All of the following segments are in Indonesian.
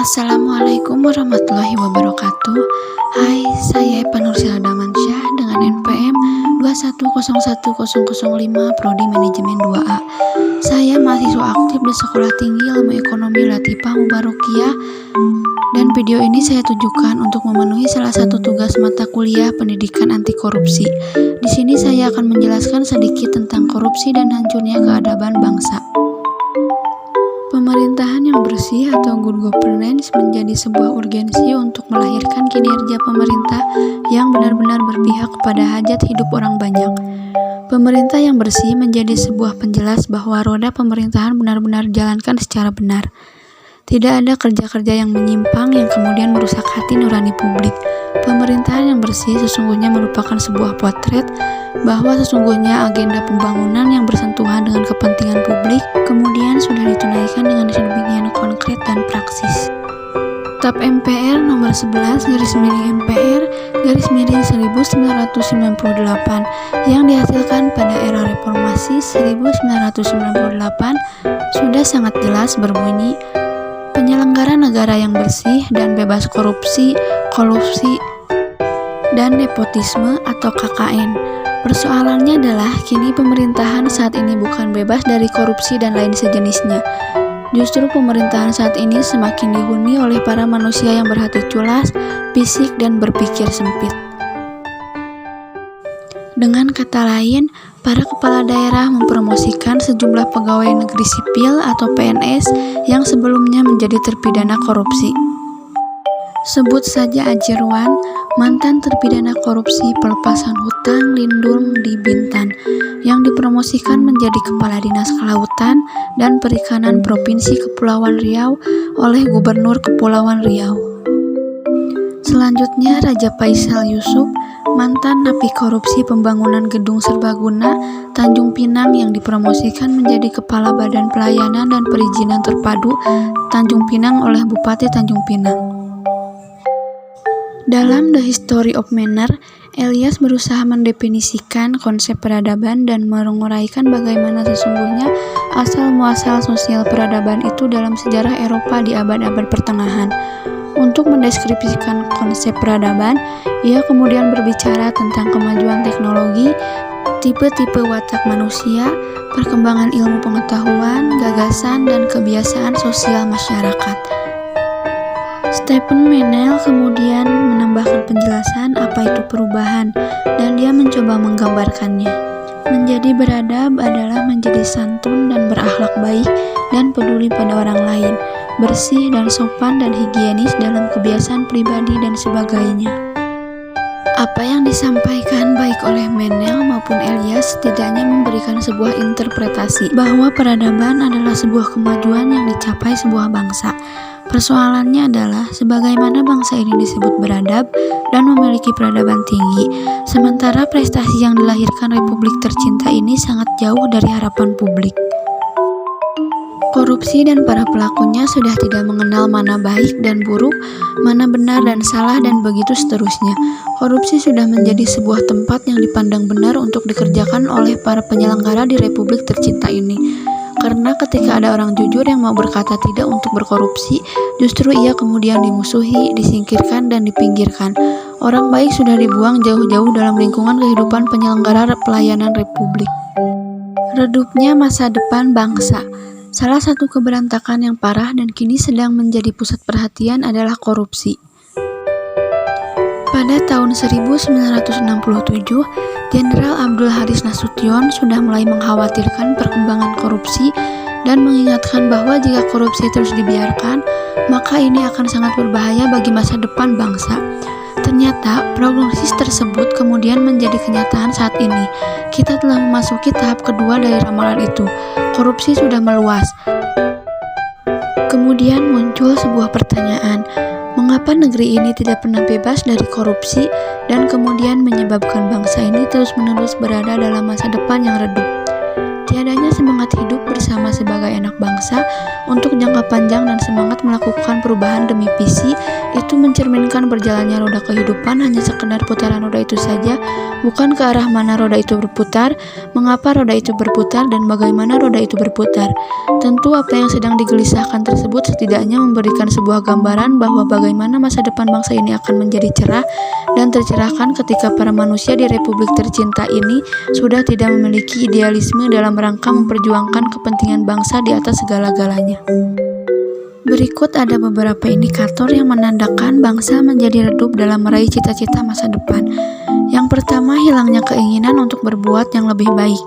Assalamualaikum warahmatullahi wabarakatuh. Hai, saya Eva Nursila Damansyah dengan NPM 2101005 Prodi Manajemen 2A. Saya mahasiswa aktif di Sekolah Tinggi Ilmu Ekonomi Latifah Mubarokiyah, dan video ini saya tujukan untuk memenuhi salah satu tugas mata kuliah Pendidikan Anti Korupsi. Di sini saya akan menjelaskan sedikit tentang korupsi dan hancurnya keadaban bangsa. Pemerintahan yang bersih atau good governance menjadi sebuah urgensi untuk melahirkan kinerja pemerintah yang benar-benar berpihak kepada hajat hidup orang banyak. Pemerintah yang bersih menjadi sebuah penjelas bahwa roda pemerintahan benar-benar dijalankan secara benar. Tidak ada kerja-kerja yang menyimpang yang kemudian merusak hati nurani publik. Pemerintahan yang bersih sesungguhnya merupakan sebuah potret bahwa sesungguhnya agenda pembangunan yang bersentuhan dengan kepentingan publik kemudian sudah ditunaikan dengan sedemikian konkret dan praksis. TAP MPR nomor 11 /1998 yang dihasilkan pada era reformasi 1998 sudah sangat jelas berbunyi, penyelenggara negara yang bersih dan bebas korupsi, kolusi, dan nepotisme atau KKN. Persoalannya adalah kini pemerintahan saat ini bukan bebas dari korupsi dan lain sejenisnya. Justru pemerintahan saat ini semakin dihuni oleh para manusia yang berhati culas, fisik, dan berpikir sempit. Dengan kata lain, para kepala daerah mempromosikan sejumlah pegawai negeri sipil atau PNS yang sebelumnya menjadi terpidana korupsi. Sebut saja Ajirwan, mantan terpidana korupsi pelepasan hutang lindung di Bintan, yang dipromosikan menjadi Kepala Dinas Kelautan dan Perikanan Provinsi Kepulauan Riau oleh Gubernur Kepulauan Riau. Selanjutnya Raja Faisal Yusuf, mantan napi korupsi pembangunan Gedung Serbaguna Tanjung Pinang yang dipromosikan menjadi Kepala Badan Pelayanan dan Perizinan Terpadu Tanjung Pinang oleh Bupati Tanjung Pinang. Dalam The History of Manner, Elias berusaha mendefinisikan konsep peradaban dan menguraikan bagaimana sesungguhnya asal-muasal sosial peradaban itu dalam sejarah Eropa di abad-abad pertengahan. Untuk mendeskripsikan konsep peradaban, ia kemudian berbicara tentang kemajuan teknologi, tipe-tipe watak manusia, perkembangan ilmu pengetahuan, gagasan, dan kebiasaan sosial masyarakat. Stephen Meynell kemudian menambahkan penjelasan apa itu perubahan, dan dia mencoba menggambarkannya. Menjadi beradab adalah menjadi santun dan berakhlak baik dan peduli pada orang lain, bersih dan sopan dan higienis dalam kebiasaan pribadi dan sebagainya. Apa yang disampaikan baik oleh Meynell maupun Elias setidaknya memberikan sebuah interpretasi bahwa peradaban adalah sebuah kemajuan yang dicapai sebuah bangsa. Persoalannya adalah sebagaimana bangsa ini disebut beradab dan memiliki peradaban tinggi, sementara prestasi yang dilahirkan Republik tercinta ini sangat jauh dari harapan publik. Korupsi dan para pelakunya sudah tidak mengenal mana baik dan buruk, mana benar dan salah, dan begitu seterusnya. Korupsi sudah menjadi sebuah tempat yang dipandang benar untuk dikerjakan oleh para penyelenggara di Republik tercinta ini. Karena ketika ada orang jujur yang mau berkata tidak untuk berkorupsi, justru ia kemudian dimusuhi, disingkirkan, dan dipinggirkan. Orang baik sudah dibuang jauh-jauh dalam lingkungan kehidupan penyelenggara pelayanan Republik. Redupnya masa depan bangsa. Salah satu keberantakan yang parah dan kini sedang menjadi pusat perhatian adalah korupsi. Pada tahun 1967, Jenderal Abdul Haris Nasution sudah mulai mengkhawatirkan perkembangan korupsi dan mengingatkan bahwa jika korupsi terus dibiarkan, maka ini akan sangat berbahaya bagi masa depan bangsa. Ternyata, prognosis tersebut kemudian menjadi kenyataan saat ini. Kita telah memasuki tahap kedua dari ramalan itu. Korupsi sudah meluas. Kemudian muncul sebuah pertanyaan, mengapa negeri ini tidak pernah bebas dari korupsi dan kemudian menyebabkan bangsa ini terus-menerus berada dalam masa depan yang redup? Tiadanya semangat hidup bersama sebagai anak bangsa untuk jangka panjang dan semangat melakukan perubahan demi visi itu mencerminkan berjalannya roda kehidupan hanya sekedar putaran roda itu saja, bukan ke arah mana roda itu berputar, mengapa roda itu berputar, dan bagaimana roda itu berputar. Tentu apa yang sedang digelisahkan tersebut setidaknya memberikan sebuah gambaran bahwa bagaimana masa depan bangsa ini akan menjadi cerah dan tercerahkan ketika para manusia di Republik tercinta ini sudah tidak memiliki idealisme dalam rangka memperjuangkan kepentingan bangsa di atas segala-galanya. Berikut ada beberapa indikator yang menandakan bangsa menjadi redup dalam meraih cita-cita masa depan. Yang pertama, hilangnya keinginan untuk berbuat yang lebih baik.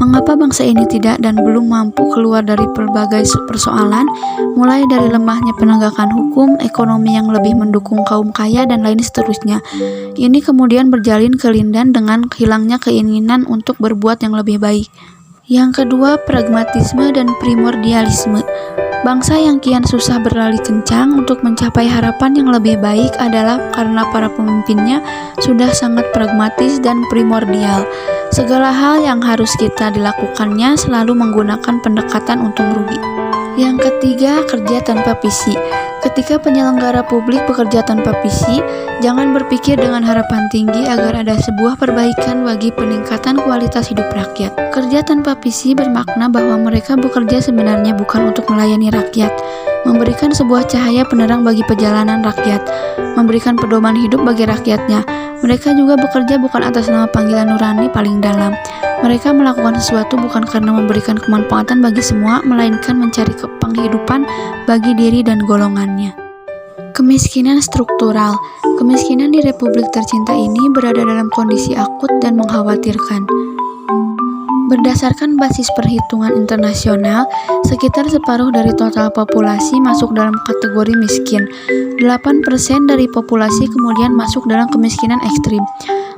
Mengapa bangsa ini tidak dan belum mampu keluar dari berbagai persoalan, mulai dari lemahnya penegakan hukum, ekonomi yang lebih mendukung kaum kaya, dan lain seterusnya. Ini kemudian berjalin kelindan dengan hilangnya keinginan untuk berbuat yang lebih baik. Yang kedua, pragmatisme dan primordialisme. Bangsa yang kian susah berlari kencang untuk mencapai harapan yang lebih baik adalah karena para pemimpinnya sudah sangat pragmatis dan primordial. Segala hal yang harus kita dilakukannya selalu menggunakan pendekatan untung rugi. Yang ketiga, kerja tanpa visi. Ketika penyelenggara publik bekerja tanpa visi, jangan berpikir dengan harapan tinggi agar ada sebuah perbaikan bagi peningkatan kualitas hidup rakyat. Kerja tanpa visi bermakna bahwa mereka bekerja sebenarnya bukan untuk melayani rakyat, memberikan sebuah cahaya penerang bagi perjalanan rakyat, memberikan pedoman hidup bagi rakyatnya. Mereka juga bekerja bukan atas nama panggilan nurani paling dalam. Mereka melakukan sesuatu bukan karena memberikan kemanfaatan bagi semua, melainkan mencari penghidupan bagi diri dan golongannya. Kemiskinan struktural. Kemiskinan di Republik tercinta ini berada dalam kondisi akut dan mengkhawatirkan. Berdasarkan basis perhitungan internasional, sekitar separuh dari total populasi masuk dalam kategori miskin. 8% dari populasi kemudian masuk dalam kemiskinan ekstrim.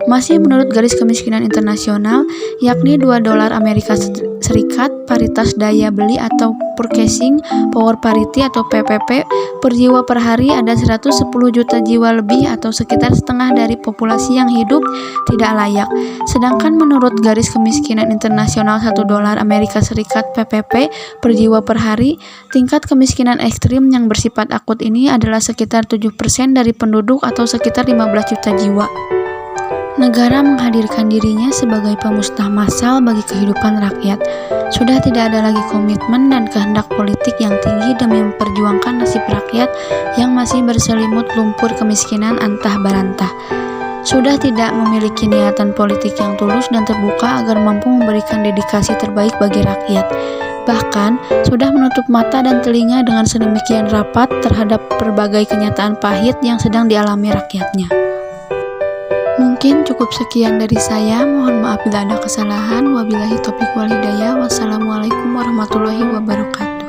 Masih menurut garis kemiskinan internasional, yakni $2 Amerika Serikat paritas daya beli atau purchasing power parity atau PPP per jiwa per hari, ada 110 juta jiwa lebih atau sekitar setengah dari populasi yang hidup tidak layak. Sedangkan menurut garis kemiskinan internasional $1 Amerika Serikat PPP per jiwa per hari, tingkat kemiskinan ekstrim yang bersifat akut ini adalah sekitar 7% dari penduduk atau sekitar 15 juta jiwa. Negara menghadirkan dirinya sebagai pemusnah massal bagi kehidupan rakyat. Sudah tidak ada lagi komitmen dan kehendak politik yang tinggi demi memperjuangkan nasib rakyat yang masih berselimut lumpur kemiskinan antah barantah. Sudah tidak memiliki niatan politik yang tulus dan terbuka agar mampu memberikan dedikasi terbaik bagi rakyat. Bahkan, sudah menutup mata dan telinga dengan sedemikian rapat terhadap berbagai kenyataan pahit yang sedang dialami rakyatnya. Mungkin cukup sekian dari saya, mohon maaf bila ada kesalahan. Wabillahi taufiq wal hidayah. Wassalamualaikum warahmatullahi wabarakatuh.